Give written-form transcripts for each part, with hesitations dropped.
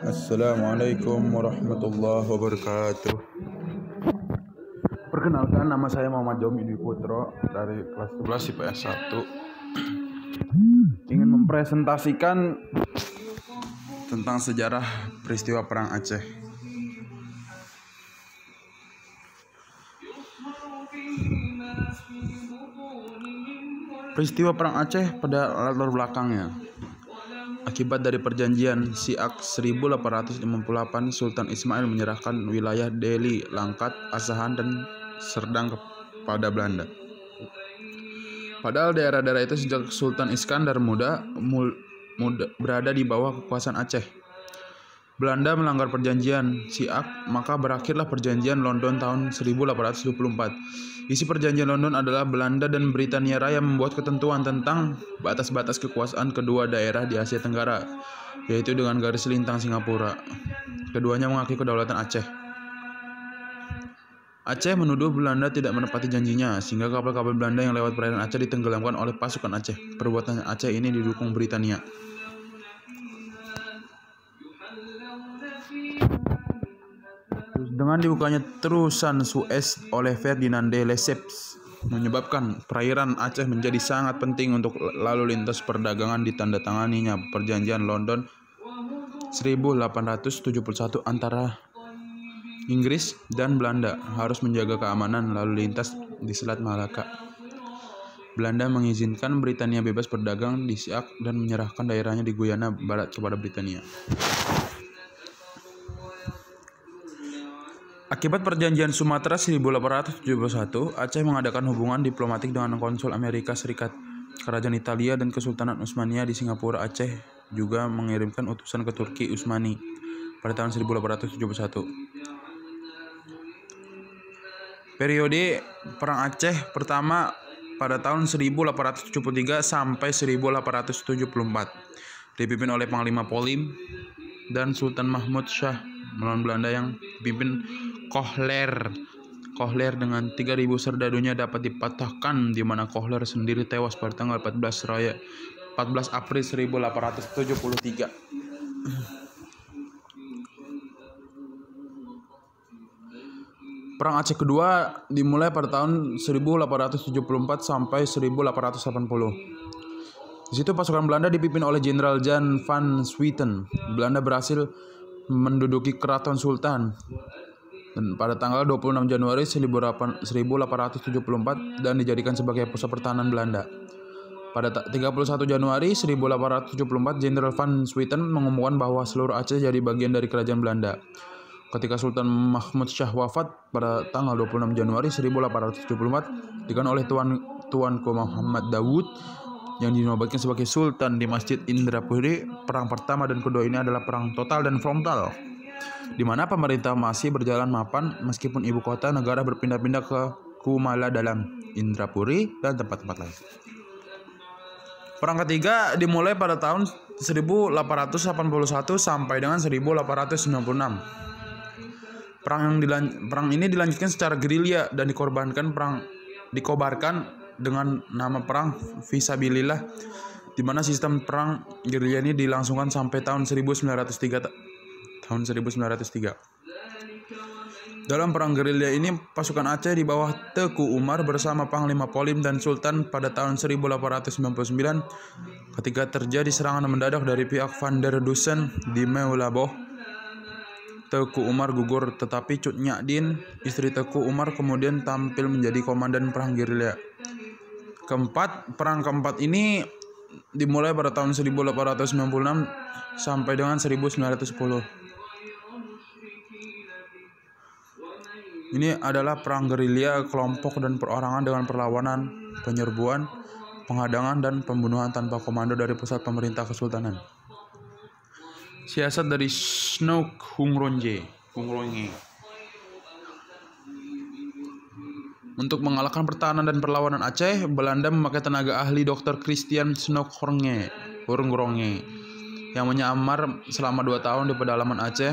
Assalamualaikum warahmatullahi wabarakatuh. Perkenalkan, nama saya Muhammad Jomi Dwi Putro dari kelas 11 IPS 1. Ingin mempresentasikan tentang sejarah peristiwa Perang Aceh. Peristiwa Perang Aceh pada latar belakangnya. Akibat dari perjanjian Siak 1858, Sultan Ismail menyerahkan wilayah Deli, Langkat, Asahan, dan Serdang kepada Belanda. Padahal daerah-daerah itu sejak Sultan Iskandar muda berada di bawah kekuasaan Aceh. Belanda melanggar perjanjian Siak, maka berakhirlah perjanjian London tahun 1824. Isi perjanjian London adalah Belanda dan Britania Raya membuat ketentuan tentang batas-batas kekuasaan kedua daerah di Asia Tenggara, yaitu dengan garis lintang Singapura. Keduanya mengakui kedaulatan Aceh. Aceh menuduh Belanda tidak menepati janjinya, sehingga kapal-kapal Belanda yang lewat perairan Aceh ditenggelamkan oleh pasukan Aceh. Perbuatan Aceh ini didukung Britania. Dengan dibukanya terusan Suez oleh Ferdinand de Lesseps, menyebabkan perairan Aceh menjadi sangat penting untuk lalu lintas perdagangan. Ditandatanganinya perjanjian London 1871 antara Inggris dan Belanda harus menjaga keamanan lalu lintas di Selat Malaka. Belanda mengizinkan Britania bebas berdagang di Siak dan menyerahkan daerahnya di Guyana Barat kepada Britania. Akibat perjanjian Sumatera 1871, Aceh mengadakan hubungan diplomatik dengan konsul Amerika Serikat, Kerajaan Italia, dan Kesultanan Utsmaniyah di Singapura. Aceh juga mengirimkan utusan ke Turki Utsmani pada tahun 1871. Periode Perang Aceh pertama pada tahun 1873 sampai 1874 dipimpin oleh Panglima Polim dan Sultan Mahmud Shah melawan Belanda yang dipimpin Kohler dengan 3.000 serdadunya dapat dipatahkan, di mana Kohler sendiri tewas pada tanggal 14 April 1873. Perang Aceh kedua dimulai pada tahun 1874 sampai 1880. Di situ pasukan Belanda dipimpin oleh Jenderal Jan van Swieten. Belanda berhasil menduduki Keraton Sultan dan pada tanggal 26 Januari 1874 dan dijadikan sebagai pusat pertahanan Belanda. Pada 31 Januari 1874, Jenderal van Swieten mengumumkan bahwa seluruh Aceh jadi bagian dari kerajaan Belanda. Ketika Sultan Mahmud Shah wafat pada tanggal 26 Januari 1874, diganti oleh Tuanku Muhammad Daud yang dinobatkan sebagai Sultan di Masjid Indrapuri. Perang pertama dan kedua ini adalah perang total dan frontal, di mana pemerintah masih berjalan mapan meskipun ibu kota negara berpindah-pindah ke Kumala dalam Indrapuri dan tempat-tempat lain. Perang ketiga dimulai pada tahun 1881 sampai dengan 1896. Perang ini dilanjutkan secara gerilya dan dikobarkan dengan nama perang Fisabilillah, di mana sistem perang gerilya ini dilangsungkan sampai tahun 1903. Dalam perang gerilya ini, pasukan Aceh di bawah Teku Umar bersama Panglima Polim dan Sultan pada tahun 1899, ketika terjadi serangan mendadak dari pihak Van der Dusen di Meulaboh, Teku Umar gugur, tetapi Cut Nyadin, istri Teku Umar, kemudian tampil menjadi komandan perang gerilya. Perang keempat ini dimulai pada tahun 1896 sampai dengan 1910. Ini adalah perang gerilya kelompok dan perorangan dengan perlawanan, penyerbuan, penghadangan, dan pembunuhan tanpa komando dari pusat pemerintah kesultanan. Siasat dari Snoek Hungrongje. Untuk mengalahkan pertahanan dan perlawanan Aceh, Belanda memakai tenaga ahli Dr. Christian Snoek Hungrongje yang menyamar selama 2 tahun di pedalaman Aceh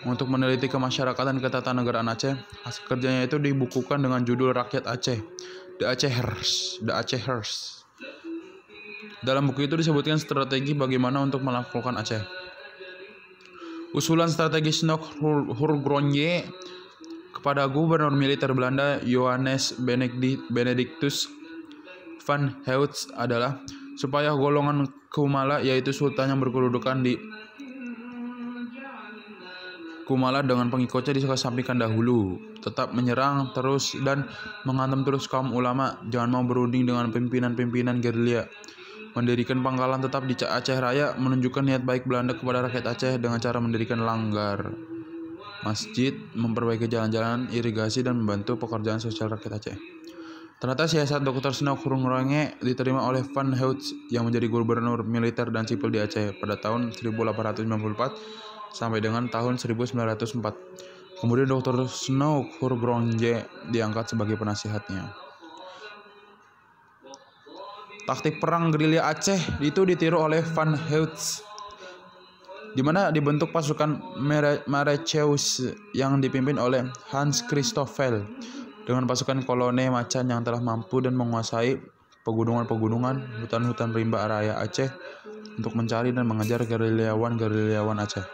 untuk meneliti kemasyarakatan ketatanegaraan Aceh. Hasil kerjanya itu dibukukan dengan judul Rakyat Aceh, The Acehers. Dalam buku itu disebutkan strategi bagaimana untuk melakukan Aceh. Usulan strategis Hurgronje kepada gubernur militer Belanda Johannes Benedictus van Heutz adalah supaya golongan Kumala, yaitu sultan yang berkedudukan di Kumala dengan pengikutnya dikesampingkan dahulu, tetap menyerang terus dan menghantam terus kaum ulama, jangan mau berunding dengan pimpinan-pimpinan gerilya, mendirikan pangkalan tetap di Aceh Raya, menunjukkan niat baik Belanda kepada rakyat Aceh dengan cara mendirikan langgar, masjid, memperbaiki jalan-jalan, irigasi, dan membantu pekerjaan sosial rakyat Aceh. Ternyata siasat Dr. Snow Hurgronje diterima oleh Van Heutz yang menjadi gubernur militer dan sipil di Aceh pada tahun 1894 sampai dengan tahun 1904. Kemudian Dr. Snow Hurgronje diangkat sebagai penasihatnya. Taktik perang gerilya Aceh itu ditiru oleh Van Heutz, di mana dibentuk pasukan Marecheus yang dipimpin oleh Hans Christoffel dengan pasukan kolone macan yang telah mampu dan menguasai pegunungan-pegunungan, hutan-hutan rimba raya Aceh untuk mencari dan mengejar gerilyawan Aceh.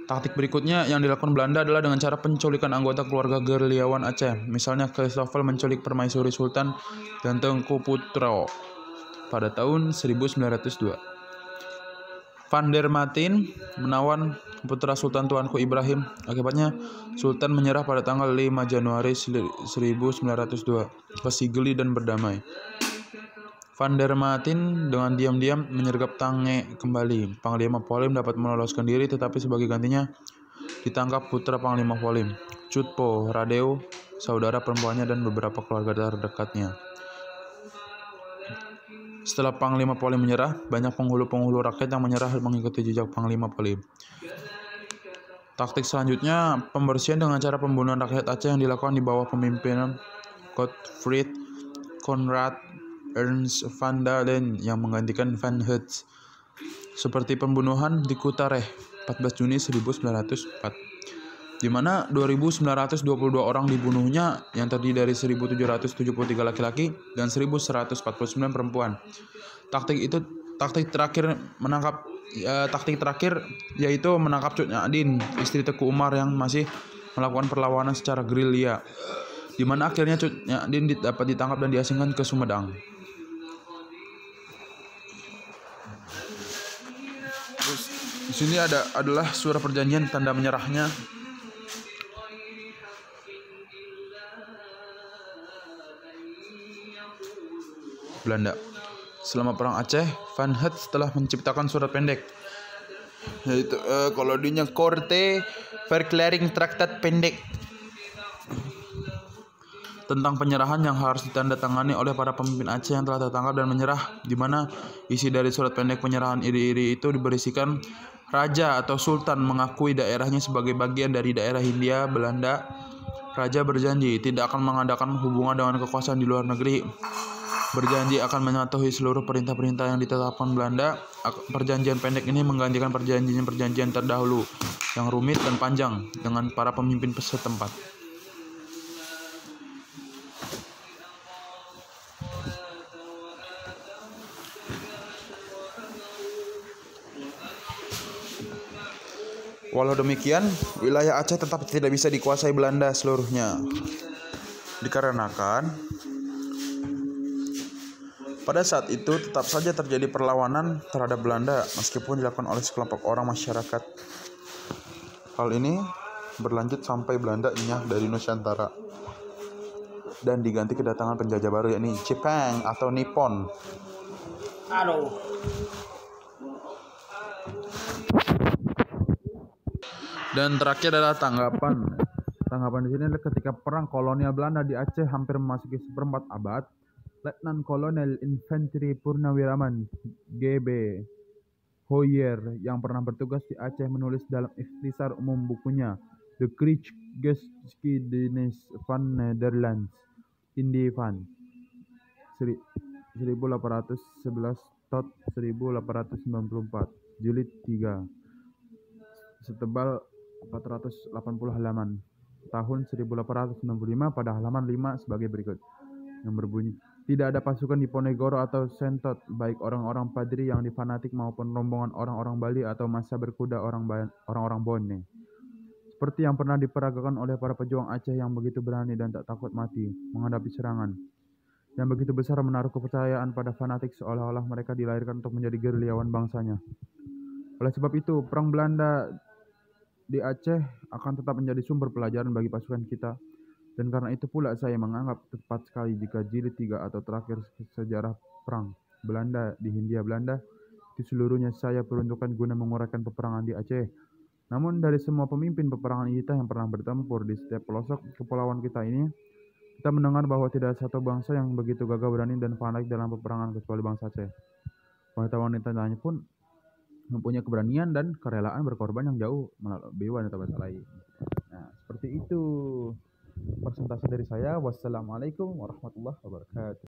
Taktik berikutnya yang dilakukan Belanda adalah dengan cara penculikan anggota keluarga gerilyawan Aceh. Misalnya Christoffel menculik permaisuri Sultan dan Tengku Putra pada tahun 1902. Van der Maten menawan putra Sultan Tuanku Ibrahim. Akibatnya Sultan menyerah pada tanggal 5 Januari 1902 ke Sigli dan berdamai. Van der Maten dengan diam-diam menyergap Tange kembali. Panglima Polim dapat meloloskan diri, tetapi sebagai gantinya ditangkap putra Panglima Polim, Cutpo Radeu, saudara perempuannya, dan beberapa keluarga terdekatnya. Setelah Panglima Polim menyerah, banyak penghulu-penghulu rakyat yang menyerah mengikuti jejak Panglima Polim. Taktik selanjutnya, pembersihan dengan cara pembunuhan rakyat Aceh yang dilakukan di bawah pemimpinan Gottfried Conrad Ernst van Dalen yang menggantikan Van Heutz, seperti pembunuhan di Kutareh 14 Juni 1904. Di mana 2.922 orang dibunuhnya yang terdiri dari 1.773 laki-laki dan 1.149 perempuan. Taktik terakhir yaitu menangkap Cut Nyadin, istri Teku Umar yang masih melakukan perlawanan secara gerilya, di mana akhirnya Cut Nyadin dapat ditangkap dan diasingkan ke Sumedang. Terus di sini adalah surat perjanjian tanda menyerahnya. Belanda. Selama Perang Aceh, Van Heutz telah menciptakan surat pendek, yaitu kolodinya Korte Verklaring Traktat Pendek, tentang penyerahan yang harus ditandatangani oleh para pemimpin Aceh yang telah tertangkap dan menyerah, di mana isi dari surat pendek penyerahan iri-iri itu berisikan raja atau sultan mengakui daerahnya sebagai bagian dari daerah Hindia Belanda. Raja berjanji tidak akan mengadakan hubungan dengan kekuasaan di luar negeri, berjanji akan mematuhi seluruh perintah-perintah yang ditetapkan Belanda. Perjanjian pendek ini menggantikan perjanjian terdahulu yang rumit dan panjang dengan para pemimpin setempat. Walau demikian, wilayah Aceh tetap tidak bisa dikuasai Belanda seluruhnya, dikarenakan pada saat itu tetap saja terjadi perlawanan terhadap Belanda meskipun dilakukan oleh sekelompok orang masyarakat. Hal ini berlanjut sampai Belanda enyah dari Nusantara dan diganti kedatangan penjajah baru, yakni Jepang atau Nippon. Dan terakhir adalah tanggapan di sini adalah ketika perang kolonial Belanda di Aceh hampir memasuki seperempat abad, Letnan Kolonel Infanteri Purnawiraman GB Hoyer yang pernah bertugas di Aceh menulis dalam ikhtisar umum bukunya The Kriegsgeschiedenis van Nederland Indie van 1811 tot 1894 jilid 3 setebal 480 halaman tahun 1895 pada halaman 5 sebagai berikut, yang berbunyi, Tidak ada pasukan Diponegoro atau Sentot, baik orang-orang Padri yang fanatik maupun rombongan orang-orang Bali atau massa berkuda orang-orang Bone. Seperti yang pernah diperagakan oleh para pejuang Aceh yang begitu berani dan tak takut mati menghadapi serangan. Yang begitu besar menaruh kepercayaan pada fanatik seolah-olah mereka dilahirkan untuk menjadi gerilyawan bangsanya. Oleh sebab itu, perang Belanda di Aceh akan tetap menjadi sumber pelajaran bagi pasukan kita. Dan karena itu pula saya menganggap tepat sekali jika jilid 3 atau terakhir sejarah perang Belanda di Hindia Belanda itu seluruhnya saya peruntukkan guna menguraikan peperangan di Aceh. Namun dari semua pemimpin peperangan kita yang pernah bertempur di setiap pelosok kepulauan kita ini, kita mendengar bahwa tidak ada satu bangsa yang begitu gagah berani dan fanatik dalam peperangan kecuali bangsa Aceh. Wanita-wanitanya pun mempunyai keberanian dan kerelaan berkorban yang jauh melebihi wanita-wanita lain. Nah, seperti itu presentasi dari saya. Wassalamualaikum warahmatullahi wabarakatuh.